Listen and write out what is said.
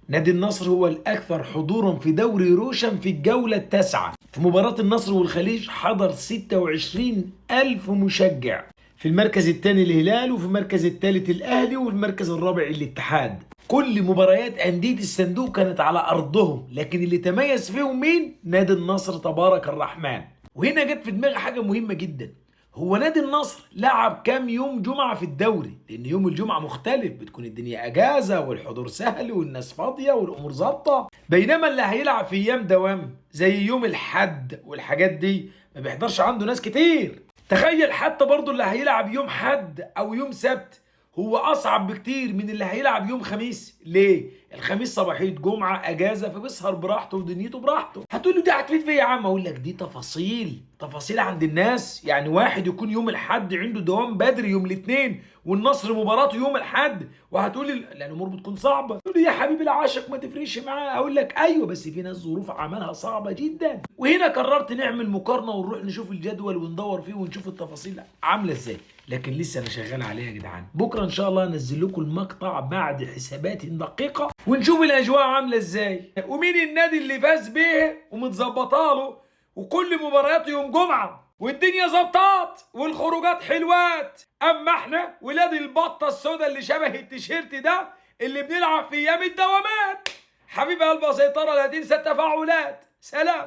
نادي النصر هو الأكثر حضورا في دوري روشن في الجولة التاسعة. في مباراة النصر والخليج حضر 26 ألف مشجع. في المركز الثاني الهلال، وفي المركز الثالث الأهلي، وفي المركز الرابع الاتحاد. كل مباريات أندية الصندوق كانت على أرضهم، لكن اللي تميز فيهم مين؟ نادي النصر تبارك الرحمن. وهنا جت في دماغي حاجة مهمة جدا، هو نادي النصر لعب كام يوم جمعة في الدوري؟ لأن يوم الجمعة مختلف، بتكون الدنيا أجازة والحضور سهل والناس فاضية والأمور ظابطة، بينما اللي هيلعب في أيام دوام زي يوم الحد والحاجات دي ما بيحضرش عنده ناس كتير. تخيل حتى برضو اللي هيلعب يوم حد أو يوم سبت هو أصعب بكتير من اللي هيلعب يوم خميس. ليه؟ الخميس صباحية جمعة أجازة، فبيسهر براحته ودنيته براحته. هتقول له دي هتفيد في إيه يا عم؟ أقول لك دي تفاصيل عند الناس. يعني واحد يكون يوم الحد عنده دوام بدري يوم الاثنين والنصر مباراته يوم الحد، وهتقول لي لا الامور بتكون صعبه. تقول لي يا حبيبي العاشق ما تفرقش معاه. اقول لك ايوه، بس في ناس ظروف عملها صعبه جدا. وهنا قررت نعمل مقارنه ونروح نشوف الجدول وندور فيه ونشوف التفاصيل عامله ازاي. لكن لسه انا شغال عليها يا جدعان. بكره ان شاء الله انزل لكم المقطع بعد حسابات دقيقه ونشوف الاجواء عامله ازاي ومين النادي اللي فاز بيه ومتظبطه له، وكل مبارياته يوم جمعه والدنيا ظبطات والخروجات حلوات. اما احنا ولاد البطه السوداء اللي شبه التيشيرت ده اللي بنلعب في ايام الدوامات. حبيب قلب سيطره، لا تنسى التفاعلات. سلام.